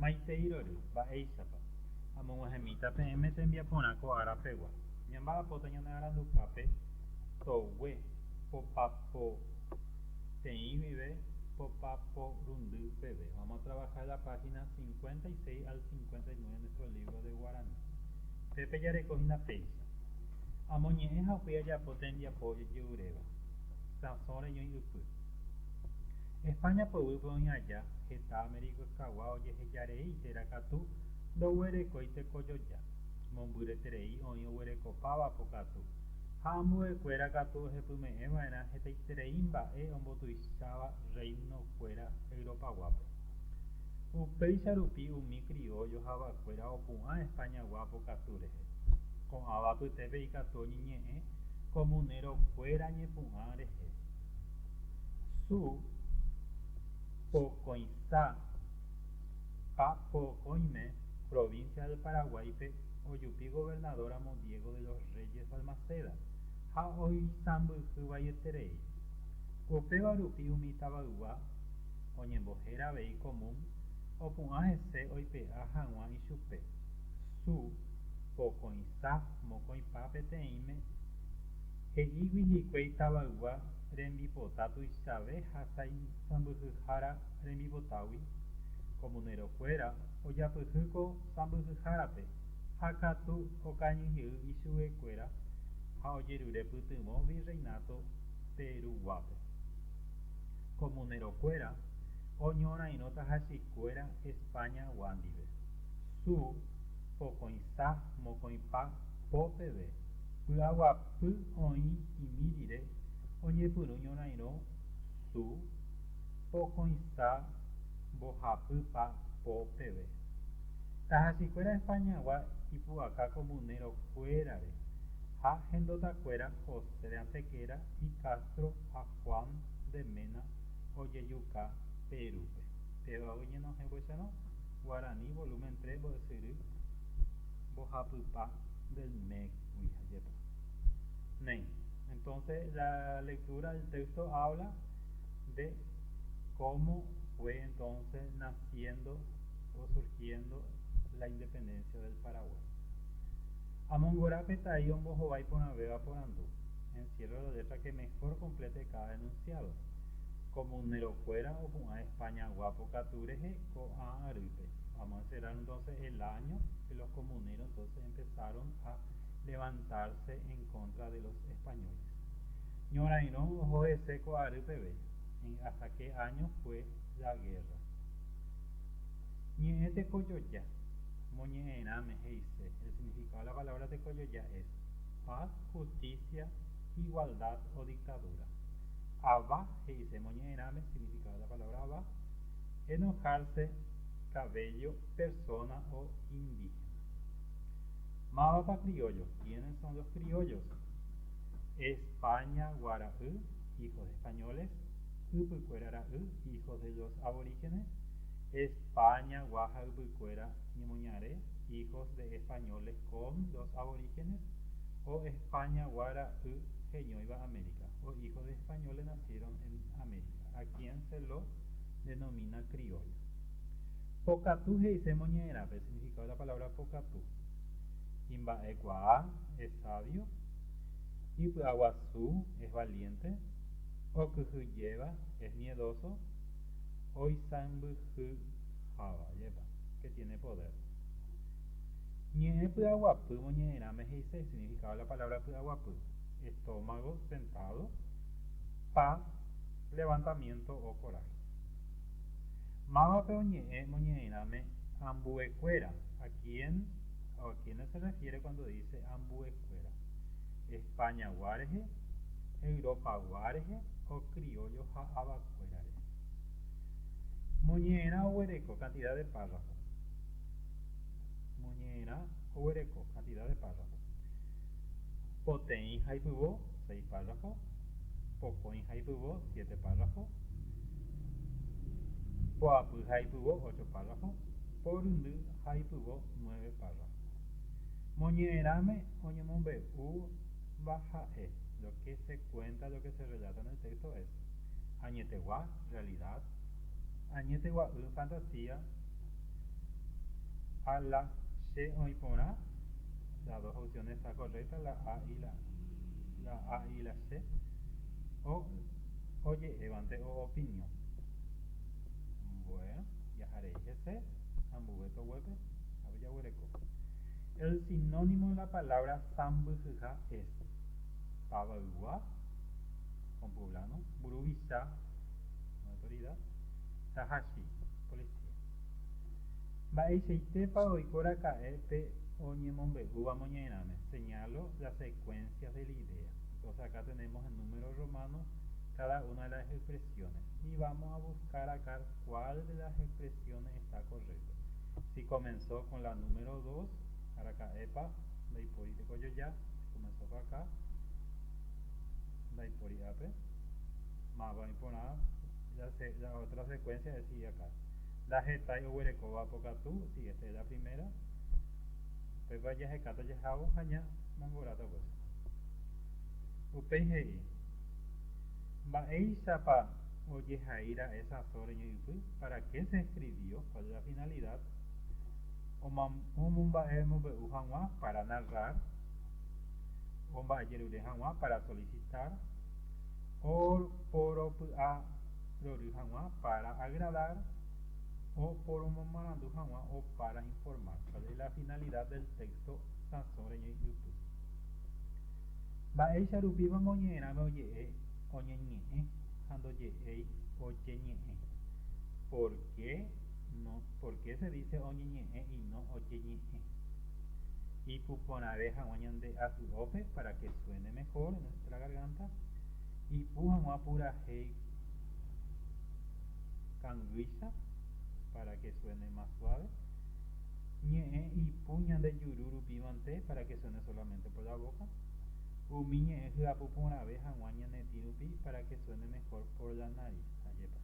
Maiteirory, mba'éichapa. Amog̃uahẽmíta peẽme tembiaporã ko ára pegua. Ñamba'apóta ñane arandukápe togue popapoteĩ guive popaporundy peve. Vamos a trabajar la página 56 al 59 de nuestro libro de Guaraní. Pépe jarekohína péicha. Amoñe'ẽ ha upéi ajapo tembiapo jejuréva. Sãso reñoi'ypy. España poguýpe oñaja heta Amerikagua ojehejarei térã katu ndoguerekói tekojoja. Mombyreterei oĩ oguerekopáva pokatu. Ha ambovekuéra katu ohepyme'ẽva'erã hetaiterei mba'e ombotuicháva reinokuéra Europaguápe. Upéicha rupi umi criollo havakuéra opu'ã Españagua pokatu rehe. Ko'ãva pytépe ikatu oñeñe'ẽ comunerokuéra ñepu'ã rehe. Su pokõicha Pokõime, provincia del Paraguaype ojupi gobernador amo Diego de los Reyes Balmaceda ha oisãmbyhyvaieterei. Upéva rupi umi tavaygua oñembohéravei común opu'ã hese oipe'a hag̃ua ichupe. Su pokõicha mokõipa peteĩme he'ígui hikuái tavaygua rembipota tuichave ha sãmbyhyhára rembipotágui. Comunerokuéra ojapyhýko sãmbyhyhárape ha katu okañyhy ichugekuéra ha ojerurepytyvõ Virreinato Peruguápe. Comunerokuéra oñorairõ tahachikuéra Españagua ndive. Su pokõicha mokõipa pópeve py'aguapy oĩ imírire oñepyrũ ñorairõ su pokõicha mbohapýpa pópeve. Tahachikuéra Españagua ipu'aka Comunerokuérare ha hendotakuéra José de Antequera y Castro ha Juan de Mena ojejuka Perúpe. Pévape ñenohẽguecharõ Guaraní volumen 3 mbo'esyry mbohapypa del Mégui ajépa. Entonces la lectura del texto habla de cómo fue entonces naciendo o surgiendo la independencia del Paraguay. Amongórape ta'i ombohovái porãvéva porandu. Encierro la letra que mejor complete cada enunciado. Comunerokuéra opu'ã Españagua pokatu rehe ko'ã arýpe. Vamos a encerrar entonces el año que los comuneros entonces empezaron a levantarse en contra de los españoles. Ñorairõ ohohese ko'ary peve. ¿Hasta qué año fue la guerra? Ñe'ẽ tekojoja moñe'ẽrãme he'ise. El significado de la palabra tekojoja es paz, justicia, igualdad o dictadura. Ava he'ise moñe'ẽrãme, significado de la palabra ava, enojarse, cabello, persona o indígena. Mávapa criollos. ¿Quiénes son los criollos? España Guaraí, hijos de españoles. Ypykuéra hijos de los aborígenes. España Guaja Ypykuéra Ñemoñaré, hijos de españoles con los aborígenes. O España Guaraí Jeñoiva América, o hijos de españoles nacieron en América, a quien se lo denomina criollo. Pokatu heise moñe'ẽrápe, significado de la palabra pokatu. Imba'ekuaa es sabio. Ipy'aguasu es valiente. Okyhyjéva es miedoso. Oisãmbyhyháva, que tiene poder. Ñe'ẽ py'aguapy moñe'ẽrãme heise, significado de la palabra py'aguapy. Estómago, sentado. Paz, levantamiento o coraje. Mávape oñe'ẽ moñe'ẽrãme ambuekuéra. ¿A quién o a quiénes se refiere cuando dice ambuekuéra? España guareje, Europa guareje o criollo ha avakuérare. Moñe'ẽrã oguereko, cantidad de párrafos. Moñe'ẽrã oguereko, cantidad de párrafos. Poteĩ haipyvo, 6 párrafos. Pokõi haipyvo, 7 párrafos. Poapy haipyvo, 8 párrafos. Porundy haipyvo, 9 párrafos. Moñe'ẽrãme oñemombe'u mbaha'e. Lo que se cuenta, lo que se relata en el texto es añetegua, realidad. Añetegua'y, fantasía. a la she oipora, las dos opciones están correctas, la A y la C, o oye, evante o opinión. Bueno, viajaré ese, ambubeto huepe, había huereco. El sinónimo de la palabra sambuja es pabaugua, con poblano, burubisha, autoridad, tahashi, policía. Baiseite paoikora kaepe oñemombehuba moñerame. Señalo las secuencias de la idea. Entonces acá tenemos en números romanos cada una de las expresiones y vamos a buscar acá cuál de las expresiones está correcta. Si comenzó con la número 2, para acá epa, la hiporite coyo ya, comenzó por acá, la hiporiape, más va a imponer la otra secuencia decía acá. La jetai o huerecoba pocatú, si esta es la primera, pues vaya jecato yejabo, jaña, mangorata pues. Upei Baeishapa o Yehaira esa sobre Yuipu, ¿para qué se escribió? ¿Cuál es la finalidad? Para narrar, para solicitar, o para agradar, o por un o para informar. ¿Cuál es la finalidad del texto sobre Yuipu? Baeisha rupiba moñera me oye oñeñe cuando ye oyeñe. ¿Por qué no? ¿Por qué se dice oñeñe y no oyeñe? Y puponareja oñande a su ope para que suene mejor en nuestra garganta. Y pujan pura hei canguisa para que suene más suave. Ñe y puñan de yururu pimante para que suene solamente por la boca. Umiñe es la pupona abeja guaña netirupi para que suene mejor por la nariz. Ayepa.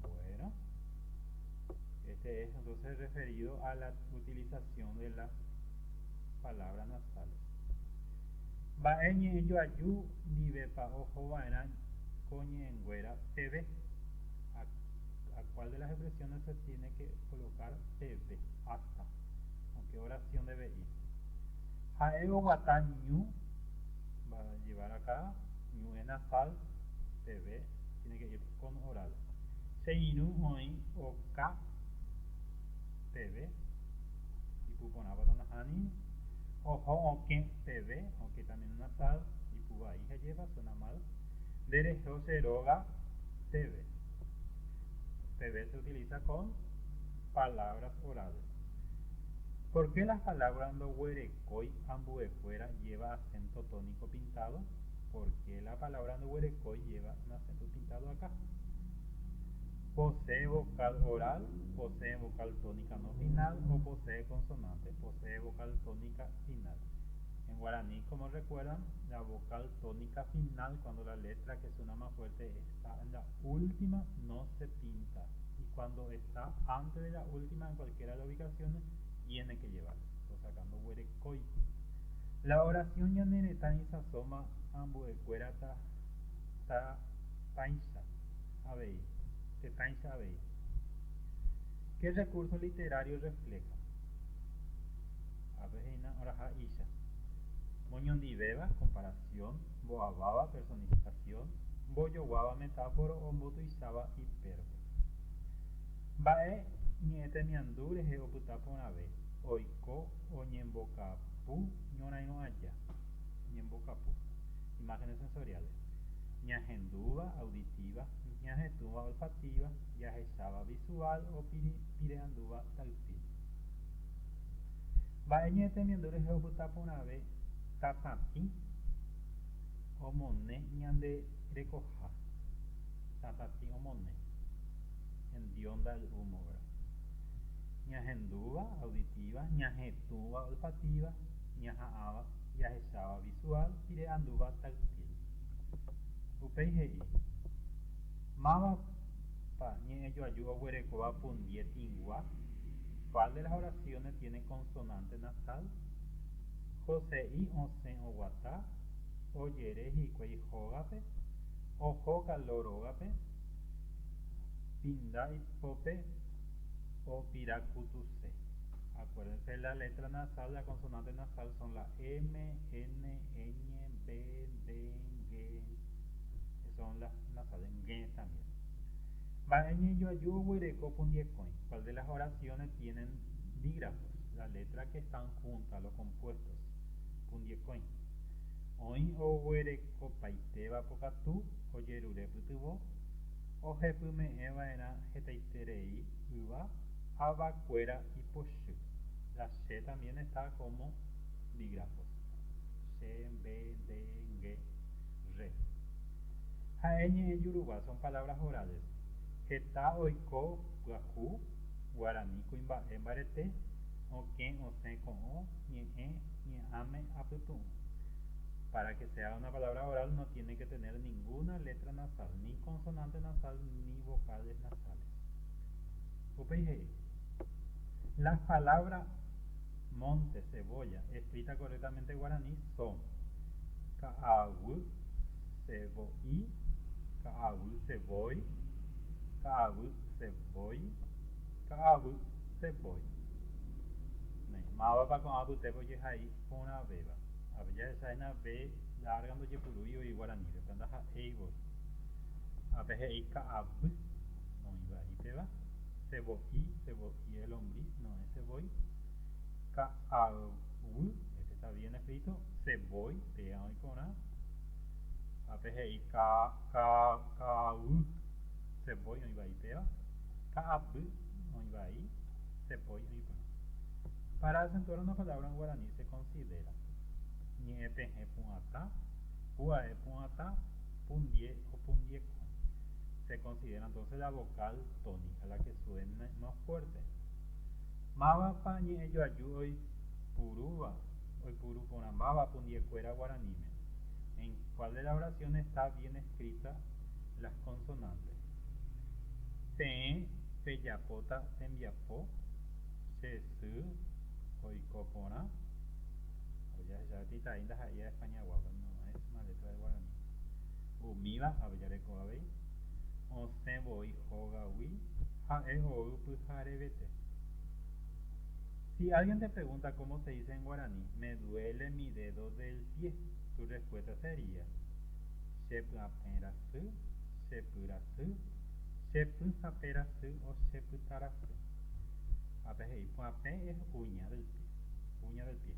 Bueno, este es entonces referido a la utilización de las palabras nasales. Baeñe yo ayu divepa ojo vaena coñe en güera tv. ¿A cuál de las expresiones se tiene que colocar tv? Hasta. ¿Con qué oración debe ir? Jaeo guatán ñu va a llevar acá, ñu es nasal, tv tiene que ir con oral. Seinu hoy o ka tv y pupona patanahani ojo o que tv, aunque también es nasal y puba ahí se lleva, suena mal. Derecho seroga tv. Tv se utiliza con palabras orales. ¿Por qué las palabras no huerecoy ambuefuera lleva acento tónico pintado? ¿Por qué la palabra no huerecoy lleva un acento pintado acá? Posee vocal oral, posee vocal tónica no final o posee consonante, posee vocal tónica final. En guaraní, como recuerdan, la vocal tónica final, cuando la letra que suena más fuerte está en la última, no se pinta. Y cuando está antes de la última, en cualquiera de las ubicaciones, tiene que llevar. Estoy sacando huerecoy. La oración yanereta y sasoma ambuecuera ta taincha abei. Te taincha abei. ¿Qué recurso literario refleja? Abeina oraja isha. Moñondibeba, comparación. Boababa, personificación. Boyowaba, metáforo. O motuizaba, hiperbo. Bae niete miandure he oputaponabe. Oiko o ñembocapu ñoraino allá. Ñembocapu. Imágenes sensoriales. Ñajenduba, auditiva. Ñajetuba, olfativa. Yajechaba, visual. O pireanduba, táctil. Bae niete miandure he oputaponabe. Tatati. O moné ñande recoja. Tatati o moné. En dionda el humo, ¿verdad? Ñajenduba, auditiva, ñajetuba, olfativa, ñajaaba, yajechaba, visual, pireanduba, táctil. Upeihei. Mama pa ñe yo ayuda huerecoba pundie tingua. ¿Cuál de las oraciones tiene consonante nasal? José y once o guatá, o yereji cuei jogape, o joca lorogape, pinda y pope, o piracutuse. Acuérdense, la letra nasal, la consonante nasal son la M, N, Ñ, B, D, G. Son las nasales, G también. Baeñe yo ayudo huereco pundiecoin. ¿Cuál de las oraciones tienen dígrafos? Las letras que están juntas, los compuestos. Pundiecoin. Hoy o huereco paiteba pocatú, o yerure putubo, o jepume eva era getaiterei, uva, abacuera y poshu. La she también está como dígrafos. She, B, D, G, re. Jaeñe en Yoruba son palabras orales. Geta oiko guajú, guaraní cuimba embarete, o quien o se con o, ni ame aputu. Para que sea una palabra oral no tiene que tener ninguna letra nasal, ni consonante nasal, ni vocales nasales. UPG. Las palabras monte, cebolla, escrita correctamente en guaraní son kaawu, ceboí, kaawu, ceboy, kaawu, ceboy, kaawu, ceboy. Mava para con abu tebo ye ahí una beba. Había esa en B larga no ye puluyo y guaraní. Depende a eibo. A veces hay kaabu, no iba ahí beba. Ceboí, ceboí el lombriz, no es ceboy. Kaawu, este está bien escrito. Ceboy, pega hoy con A. A veces hay kaawu, ceboy, no iba ahí beba. Kaabu, no iba ahí. Ceboy, no iba. Para acentuar una palabra en guaraní se considera ñepeje punata, puae punata, pundie o pundieko. Se considera entonces la vocal tónica, la que suena más fuerte. Mava pañe yo ayu hoy puruba, hoy puru pona mava pundiecuera guaranime. ¿En cuál de las oraciones está bien escrita las consonantes? Se, peyapota, sembiapó, se, su, oikopona. Ya tita inda ya España guapa, no es una letra de guaraní. Umiva, abellareco abei. Osebo y jogawi. Jaejo upujarebete. Si alguien te pregunta cómo se dice en guaraní, me duele mi dedo del pie, tu respuesta sería shepaperasu, shepurasu, shepusaperasu o sheputarasu. A veces puape es uña del pie, uña del pie.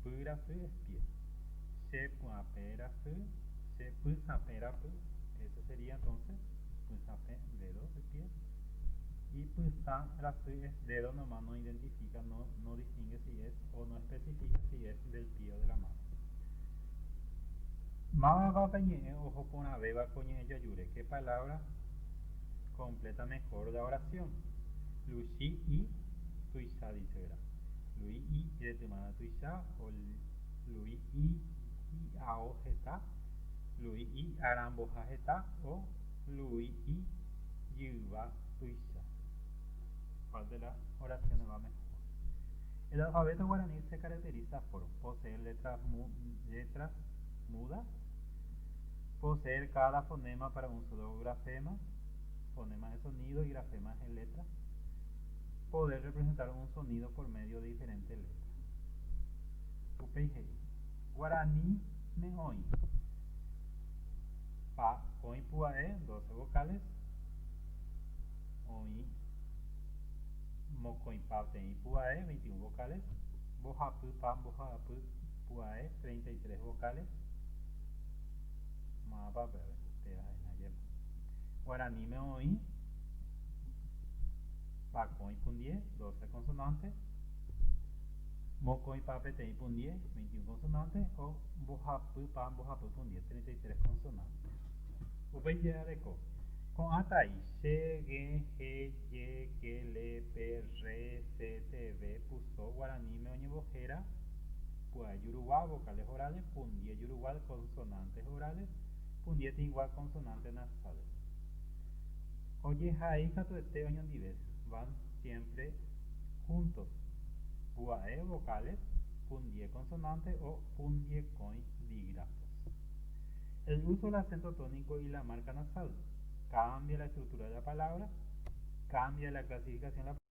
Purasu es pie. Shepuaperasu, shepusaperapu. Ese sería entonces pusape, dedo del pie. Y pusarasu es dedo nomás, no identifica, no distingue si es o no especifica si es del pie o de la mano. Mava pañe ojo con a beba coñe yayure. ¿Qué palabra completa mejor la oración? Lucy y tuisa dice, ¿verdad? Lui y de tu mano tuisa o lui y ao jeta, lui y aramboja jeta o lui y yuva tuisa. ¿Cuál de las oraciones va mejor? El alfabeto guaraní se caracteriza por poseer letras mudas, poseer cada fonema para un solo grafema, fonemas de sonido y grafemas en letras, poder representar un sonido por medio de diferentes letras. UPG. Guaraní mehoy. Pa, oi, puae, 12 vocales. Oi, mocoin, pa, ten, puae, 21 vocales. Bojapu, pa, bojapu, puae, 33 vocales. Mapa, pero ustedes ahí no. Guaraní mehoy. Pacoin, pundie, 12 consonantes. Mocoin, pa, petei, pundie, 21 consonantes. O bojapu, pa, bojapu, pundie, 33 consonantes. UPG areco. Con atai, she, ge, he, ye, que, le, pe, re, se, te, ve, puso, guaraní, meoñe, bojera, puay, yurugua, vocales orales, pundie, yurugua, consonantes orales, pundie, tingua, consonantes nasales. Oye, jai, catuete, oñon dives, van siempre juntos. Puae, vocales, pundie, consonantes o pundie, coin, dígrafos. El uso del acento tónico y la marca nasal cambia la estructura de la palabra, cambia la clasificación de la palabra.